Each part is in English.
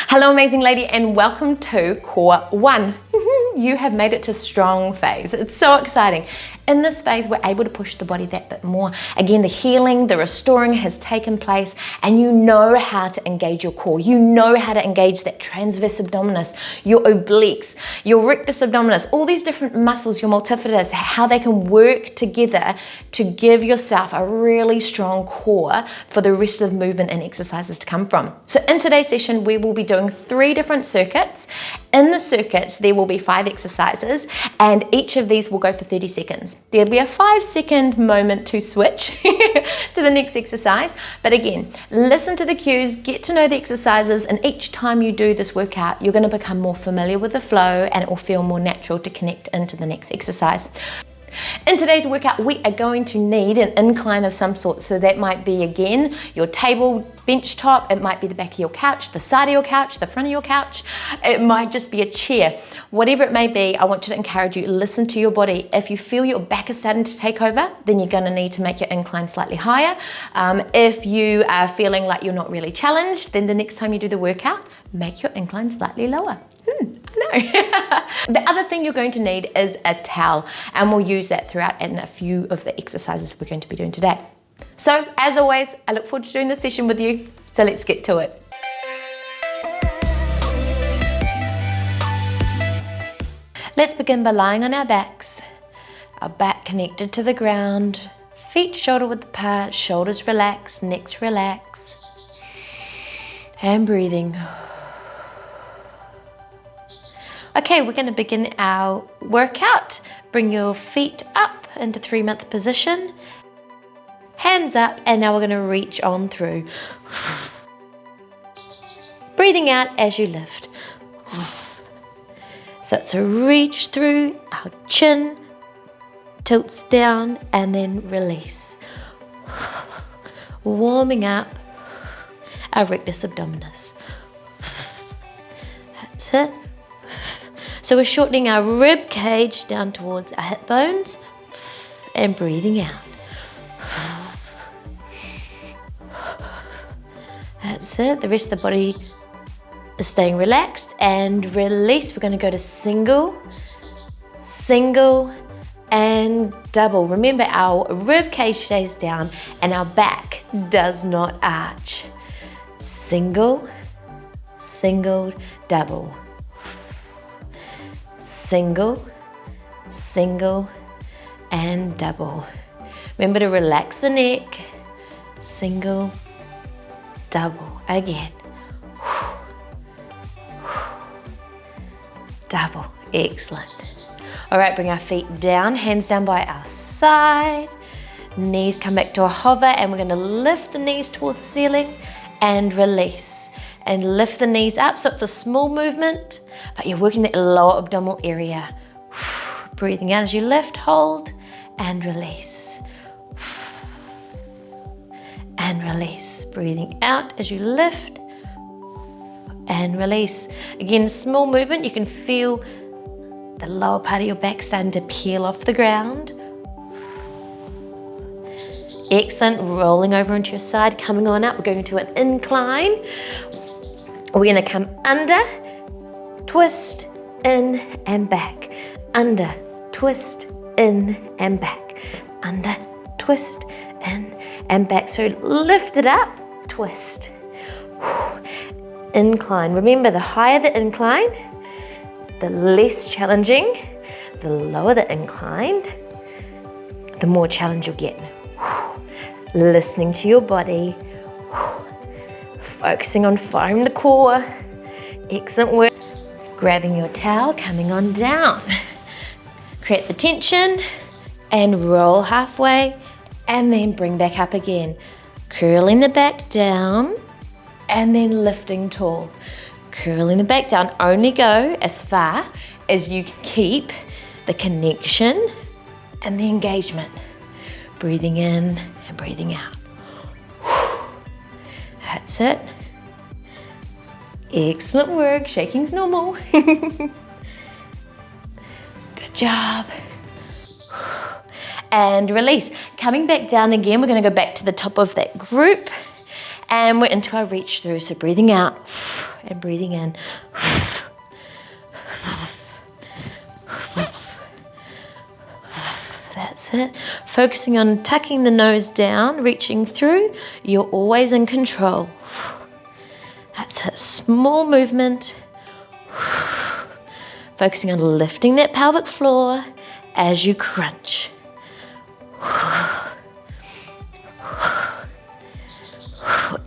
Hello amazing lady and welcome to Core 1. You have made it to strong phase. It's so exciting. In this phase, we're able to push the body that bit more. Again, the healing, the restoring has taken place and you know how to engage your core. You know how to engage that transverse abdominis, your obliques, your rectus abdominis, all these different muscles, your multifidus, how they can work together to give yourself a really strong core for the rest of movement and exercises to come from. So in today's session, we will be doing 3 different circuits. In the circuits, there will be 5 exercises and each of these will go for 30 seconds. There'll be a 5-second moment to switch to the next exercise. But again, listen to the cues, get to know the exercises, and each time you do this workout, you're going to become more familiar with the flow and it will feel more natural to connect into the next exercise. In today's workout, we are going to need an incline of some sort. So that might be, again, your table, bench top. It might be the back of your couch, the side of your couch, the front of your couch. It might just be a chair. Whatever it may be, I want you to encourage you, listen to your body. If you feel your back is starting to take over, then you're going to need to make your incline slightly higher. If you are feeling like you're not really challenged, then the next time you do the workout, make your incline slightly lower. The other thing you're going to need is a towel, and we'll use that throughout in a few of the exercises we're going to be doing today. So as always, I look forward to doing this session with you. So let's get to it. Let's begin by lying on our backs, our back connected to the ground, feet shoulder width apart, shoulders relaxed, necks relaxed, and breathing. Okay, we're going to begin our workout. Bring your feet up into 3-month position. Hands up, and now we're going to reach on through. Breathing out as you lift. So it's a reach through, our chin tilts down, and then release. Warming up our rectus abdominis. That's it. So we're shortening our rib cage down towards our hip bones and breathing out. That's it. The rest of the body is staying relaxed and release. We're going to go to single, single, and double. Remember, our rib cage stays down and our back does not arch. Single, single, double. Single, single, and double. Remember to relax the neck. Single, double. Again. Double. Excellent. All right, bring our feet down, hands down by our side. Knees come back to a hover, and we're going to lift the knees towards the ceiling and release. And lift the knees up, so it's a small movement, but you're working that lower abdominal area. Breathing out as you lift, hold, and release. And release. Breathing out as you lift, and release. Again, small movement. You can feel the lower part of your back starting to peel off the ground. Excellent. Rolling over onto your side, coming on up. We're going to an incline. We're going to come under, twist, in, and back. Under, twist, in, and back. Under, twist, in, and back. So lift it up, twist. Incline. Remember, the higher the incline, the less challenging. The lower the incline, the more challenge you'll get. Listening to your body. Focusing on firing the core. Excellent work. Grabbing your towel, coming on down. Create the tension and roll halfway and then bring back up again. Curling the back down and then lifting tall. Curling the back down. Only go as far as you can keep the connection and the engagement. Breathing in and breathing out. That's it. Excellent work. Shaking's normal. Good job. And release. Coming back down again, we're going to go back to the top of that group and we're into our reach through. So breathing out and breathing in. That's it. Focusing on tucking the nose down, reaching through. You're always in control. That's it. Small movement. Focusing on lifting that pelvic floor as you crunch.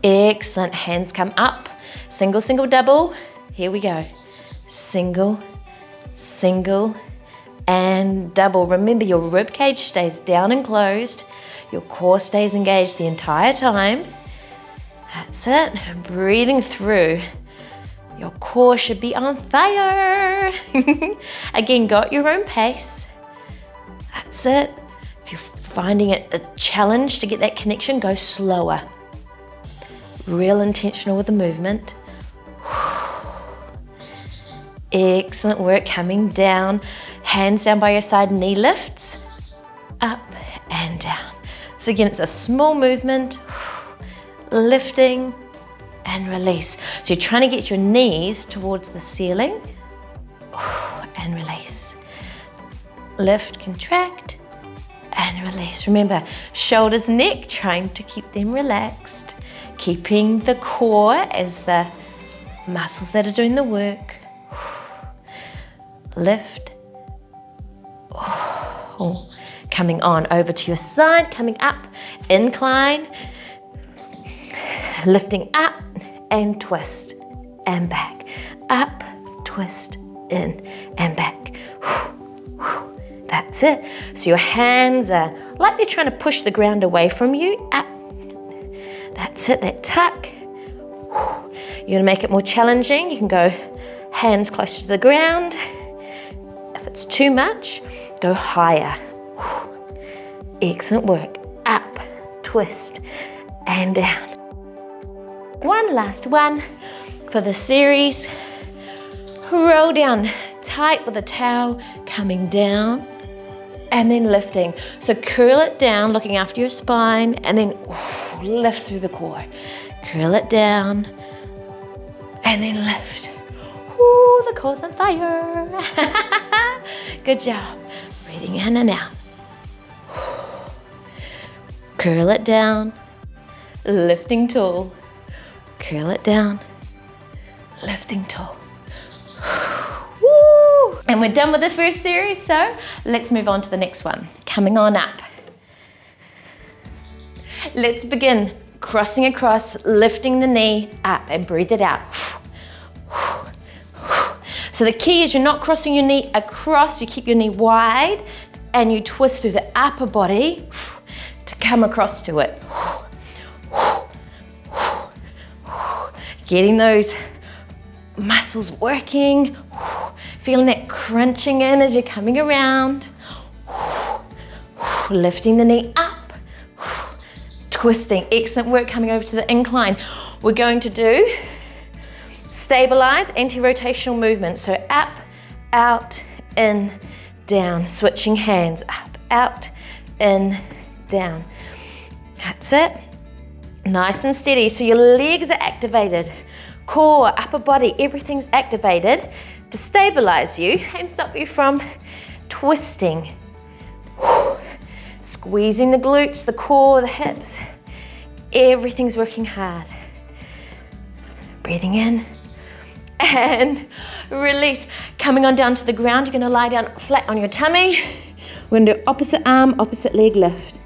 Excellent. Hands come up. Single, single, double. Here we go. Single, single, and double. Remember, your rib cage stays down and closed. Your core stays engaged the entire time. That's it. Breathing through. Your core should be on fire. Again, go at your own pace. That's it. If you're finding it a challenge to get that connection, go slower. Real intentional with the movement. Excellent work. Coming down. Hands down by your side, knee lifts. Up and down. So again, it's a small movement. Lifting and release. So you're trying to get your knees towards the ceiling. And release. Lift, contract, and release. Remember, shoulders, neck, trying to keep them relaxed. Keeping the core as the muscles that are doing the work. Lift. Coming on over to your side, coming up, incline. Lifting up and twist and back. Up, twist, in and back. That's it. So your hands are like they're trying to push the ground away from you. Up. That's it, that tuck. You're gonna make it more challenging. You can go hands close to the ground. If it's too much, go higher. Excellent work. Up, twist, and down. One last one for the series. Roll down tight with a towel, coming down and then lifting. So curl it down, looking after your spine, and then lift through the core. Curl it down and then lift. Ooh, the core's on fire. Good job. Breathing in and out. Curl it down, lifting tall. Curl it down, lifting tall. Woo! And we're done with the first series, so let's move on to the next one. Coming on up. Let's begin crossing across, lifting the knee up and breathe it out. So the key is you're not crossing your knee across, you keep your knee wide and you twist through the upper body to come across to it. Getting those muscles working, feeling that crunching in as you're coming around. Lifting the knee up, twisting. Excellent work coming over to the incline. We're going to do stabilize, anti-rotational movement. So up, out, in, down. Switching hands, up, out, in, down. That's it. Nice and steady. So your legs are activated. Core, upper body, everything's activated to stabilize you and stop you from twisting. Squeezing the glutes, the core, the hips. Everything's working hard. Breathing in and release. Coming on down to the ground, you're gonna lie down flat on your tummy. We're gonna do opposite arm, opposite leg lift.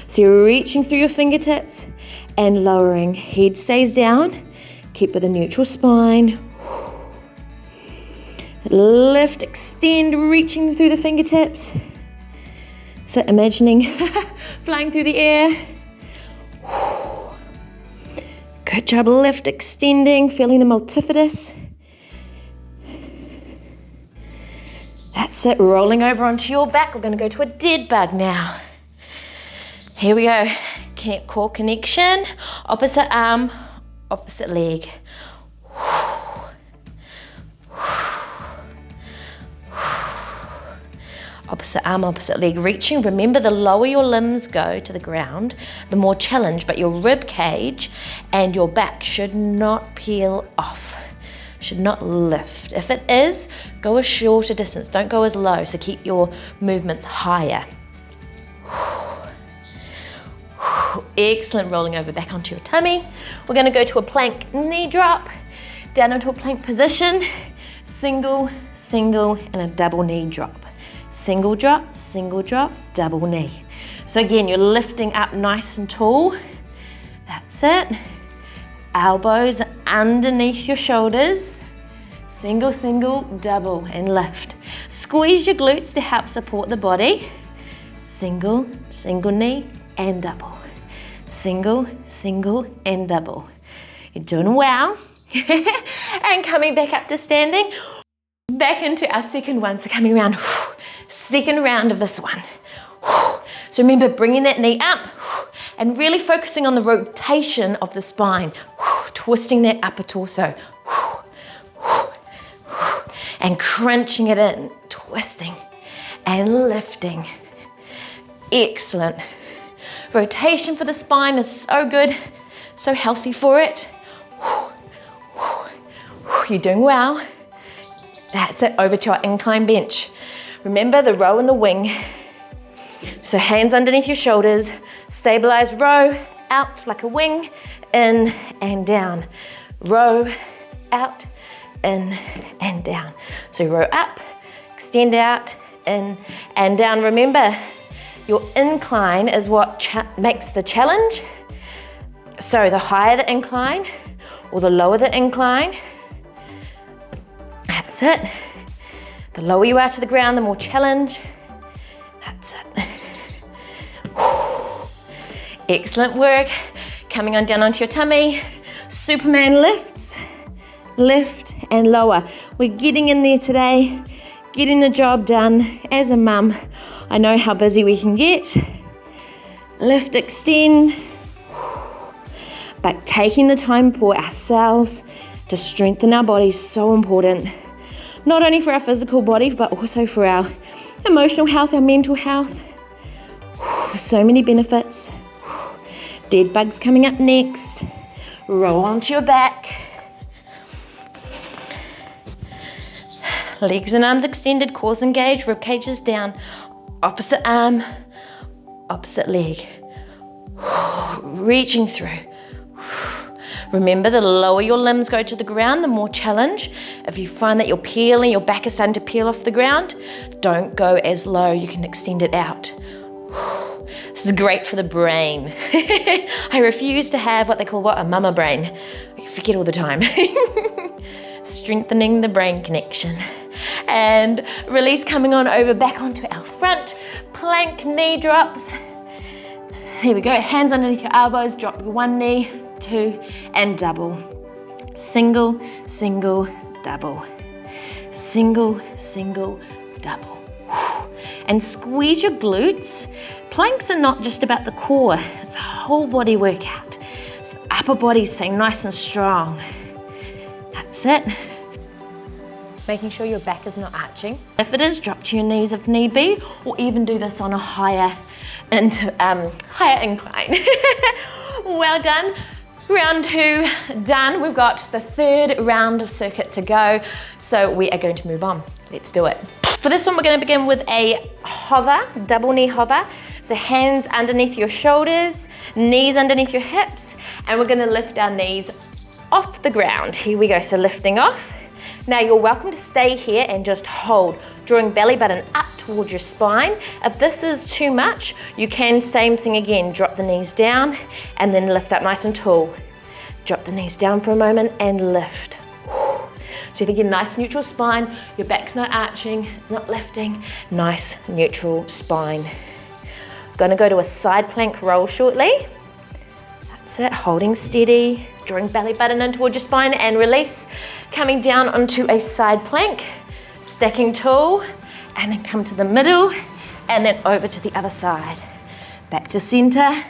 So you're reaching through your fingertips and lowering. Head stays down. Keep with a neutral spine. Lift, extend, reaching through the fingertips. So imagining flying through the air. Good job, lift, extending, feeling the multifidus. That's it, rolling over onto your back. We're gonna go to a dead bug now. Here we go, core connection, opposite arm, opposite leg. Opposite arm, opposite leg, reaching. Remember, the lower your limbs go to the ground, the more challenge, but your rib cage and your back should not peel off, should not lift. If it is, go a shorter distance, don't go as low, so keep your movements higher. Excellent, rolling over back onto your tummy. We're gonna go to a plank knee drop, down into a plank position, single, single, and a double knee drop. Single drop, double knee. So again, you're lifting up nice and tall. That's it. Elbows underneath your shoulders. Single, single, double, and lift. Squeeze your glutes to help support the body. Single, single knee, and double. Single, single, and double. You're doing well. And coming back up to standing. Back into our second one, so coming around. Second round of this one. So remember, bringing that knee up and really focusing on the rotation of the spine, twisting that upper torso, and crunching it in, twisting and lifting. Excellent. Rotation for the spine is so good, so healthy for it. You're doing well. That's it, over to our incline bench. Remember the row and the wing. So hands underneath your shoulders, stabilize, row, out like a wing, in and down. Row, out, in and down. So row up, extend out, in and down. Remember, your incline is what makes the challenge. So the higher the incline, or the lower the incline, that's it. The lower you are to the ground, the more challenge. That's it. Excellent work. Coming on down onto your tummy. Superman lifts, lift and lower. We're getting in there today, getting the job done. As a mum, I know how busy we can get. Lift, extend, but taking the time for ourselves to strengthen our body is so important. Not only for our physical body, but also for our emotional health, our mental health. So many benefits. Dead bugs coming up next. Roll onto your back. Legs and arms extended, cores engaged, rib cages down. Opposite arm, opposite leg. Reaching through. Remember, the lower your limbs go to the ground, the more challenge. If you find that you're peeling, your back is starting to peel off the ground, don't go as low, you can extend it out. This is great for the brain. I refuse to have what they call a mama brain. You forget all the time. Strengthening the brain connection. And release, coming on over back onto our front. Plank knee drops. There we go, hands underneath your elbows, drop your one knee, two, and double. Single, single, double. Single, single, double. And squeeze your glutes. Planks are not just about the core, it's a whole body workout. So upper body staying nice and strong. That's it. Making sure your back is not arching. If it is, drop to your knees if need be, or even do this on a higher incline. Well done. Round two done. We've got the third round of circuit to go, so we are going to move on. Let's do it. For this one, we're going to begin with a hover, double knee hover. So hands underneath your shoulders, knees underneath your hips, and we're going to lift our knees off the ground. Here we go, so lifting off. Now you're welcome to stay here and just hold, drawing belly button up towards your spine. If this is too much, you can, same thing again, drop the knees down and then lift up nice and tall. Drop the knees down for a moment and lift. So you get a nice neutral spine, your back's not arching, it's not lifting, nice neutral spine. Gonna go to a side plank roll shortly. That's it, holding steady, drawing belly button in towards your spine and release. Coming down onto a side plank, stacking tall, and then come to the middle, and then over to the other side. Back to center,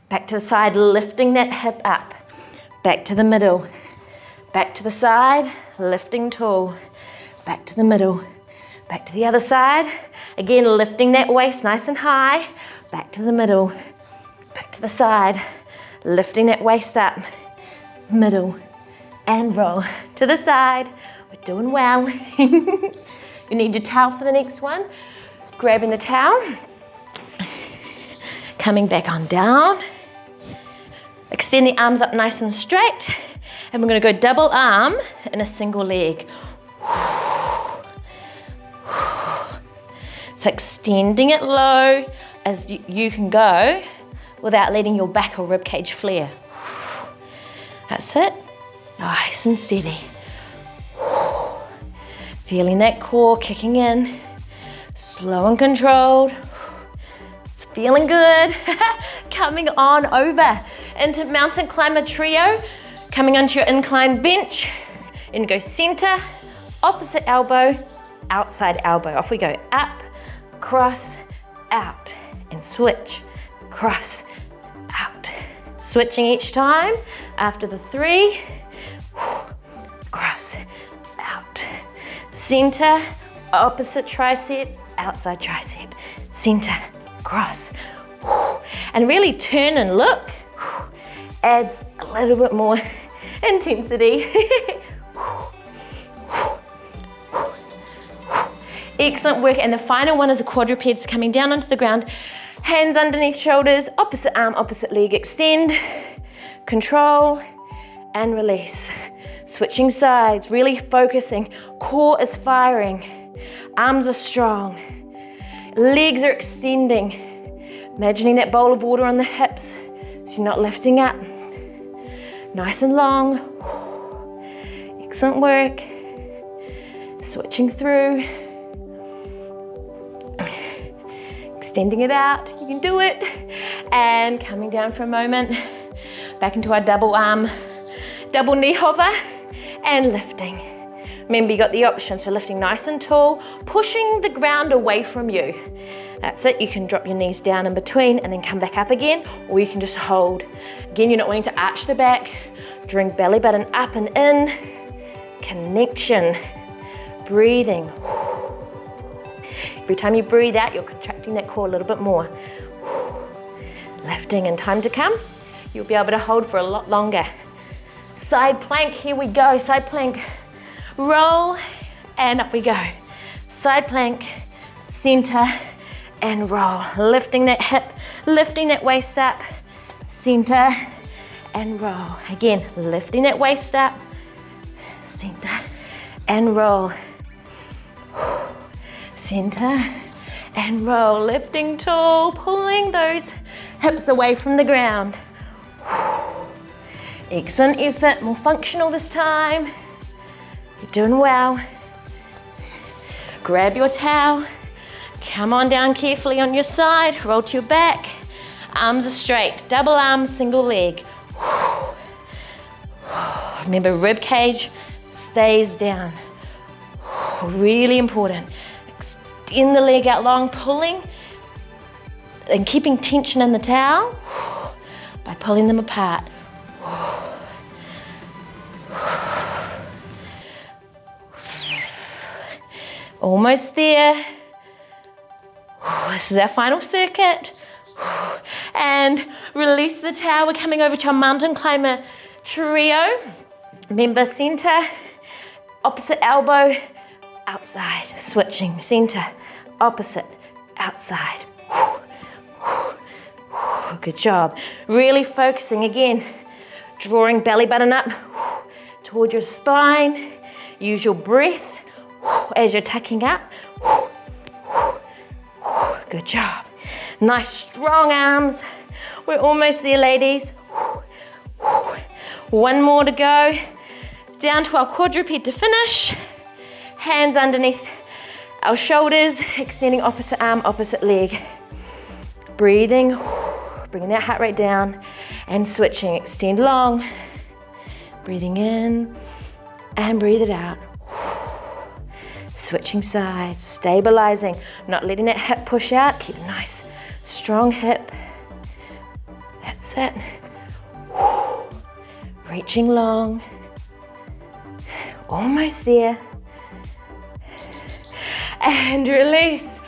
back to the side, lifting that hip up. Back to the middle, back to the side, lifting tall. Back to the middle, Back to the other side. Again, lifting that waist nice and high. Back to the middle. Back to the side. Lifting that waist up. Middle. And roll to the side. We're doing well. You need your towel for the next one. Grabbing the towel. Coming back on down. Extend the arms up nice and straight. And we're going to go double arm in a single leg. So extending it low as you can go without letting your back or rib cage flare. That's it. Nice and steady. Feeling that core kicking in. Slow and controlled. It's feeling good. Coming on over into mountain climber trio. Coming onto your inclined bench. And go center, opposite elbow, outside elbow. Off we go. Up, cross, out, and switch. Cross, out. Switching each time. After the 3, cross, out. Center, opposite tricep, outside tricep. Center, cross. And really turn and look. Adds a little bit more intensity. Excellent work. And the final one is a quadrupeds, coming down onto the ground. Hands underneath shoulders, opposite arm, opposite leg. Extend, control, and release. Switching sides, really focusing. Core is firing. Arms are strong. Legs are extending. Imagining that bowl of water on the hips so you're not lifting up. Nice and long. Excellent work. Switching through. Extending it out. You can do it. And coming down for a moment. Back into our double arm, double knee hover, and lifting. Remember, you got the option, so lifting nice and tall, pushing the ground away from you. That's it. You can drop your knees down in between and then come back up again, or you can just hold. Again, you're not wanting to arch the back. Drawing belly button up and in. Connection. Breathing. Every time you breathe out, you're contracting that core a little bit more. Lifting, and time to come, you'll be able to hold for a lot longer. Side plank, here we go. Side plank, roll, and up we go. Side plank, center, and roll. Lifting that hip, lifting that waist up, center, and roll. Again, lifting that waist up, center, and roll. Center, and roll. Lifting tall, pulling those hips away from the ground. Excellent effort, more functional this time. You're doing well. Grab your towel, come on down carefully on your side, roll to your back. Arms are straight, double arm, single leg. Remember, rib cage stays down. Really important. Extend the leg out long, pulling and keeping tension in the towel by pulling them apart. Almost there. This is our final circuit. And release the towel. We're coming over to our mountain climber trio. Remember, center, opposite elbow, outside. Switching, center, opposite, outside. Good job. Really focusing again. Drawing belly button up toward your spine. Use your breath as you're tucking up. Good job. Nice strong arms. We're almost there, ladies. One more to go. Down to our quadruped to finish. Hands underneath our shoulders, extending opposite arm, opposite leg. Breathing, bringing that heart rate down and switching. Extend long. Breathing in and breathe it out. Switching sides, stabilizing, not letting that hip push out. Keep a nice, strong hip. That's it. Reaching long. Almost there. and release.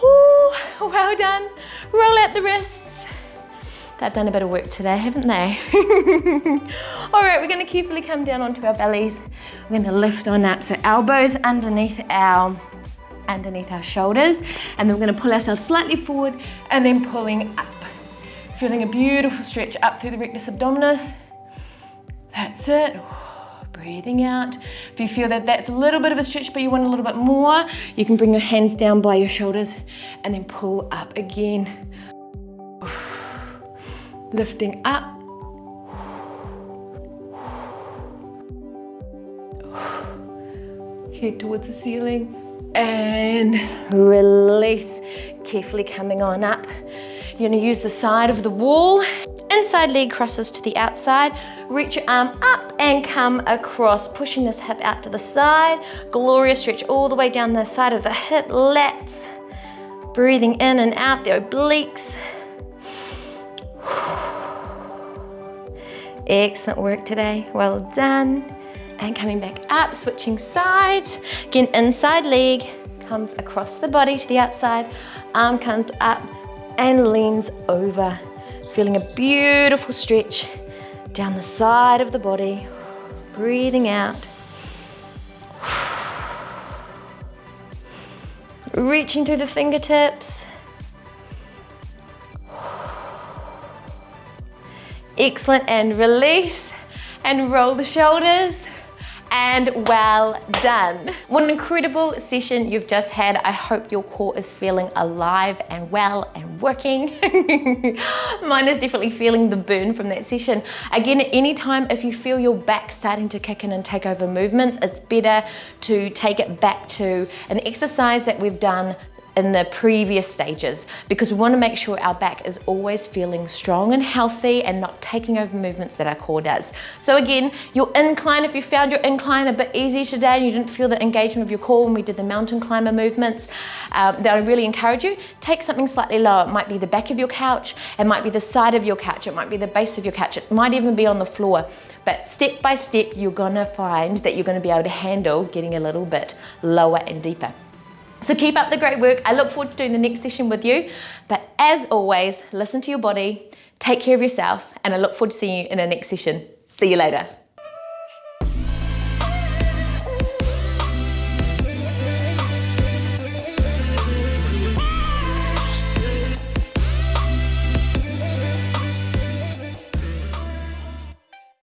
Ooh, well done. Roll out the wrists. They've done a bit of work today, haven't they? All right, we're gonna carefully come down onto our bellies. We're gonna lift on up, so elbows underneath our shoulders, and then we're gonna pull ourselves slightly forward and then pulling up. Feeling a beautiful stretch up through the rectus abdominis. That's it. Breathing out. If you feel that that's a little bit of a stretch but you want a little bit more, you can bring your hands down by your shoulders and then pull up again. Lifting up. Head towards the ceiling and release. Carefully coming on up. You're going to use the side of the wall. Inside leg crosses to the outside. Reach your arm up and come across, pushing this hip out to the side. Glorious stretch all the way down the side of the hip, lats. Breathing in and out the obliques. Excellent work today, well done. And coming back up, switching sides. Again, inside leg comes across the body to the outside. Arm comes up and leans over. Feeling a beautiful stretch down the side of the body. Breathing out. Reaching through the fingertips. Excellent, and release and roll the shoulders. And well done. What an incredible session you've just had. I hope your core is feeling alive and well and working. Mine is definitely feeling the burn from that session. Again, at any time, if you feel your back starting to kick in and take over movements, it's better to take it back to an exercise that we've done in the previous stages, because we want to make sure our back is always feeling strong and healthy and not taking over movements that our core does. So again, your incline, if you found your incline a bit easy today and you didn't feel the engagement of your core when we did the mountain climber movements, then I really encourage you, take something slightly lower. It might be the back of your couch, it might be the side of your couch, it might be the base of your couch, it might even be on the floor. But step by step, you're gonna find that you're gonna be able to handle getting a little bit lower and deeper. So keep up the great work. I look forward to doing the next session with you. But as always, listen to your body, take care of yourself, and I look forward to seeing you in our next session. See you later.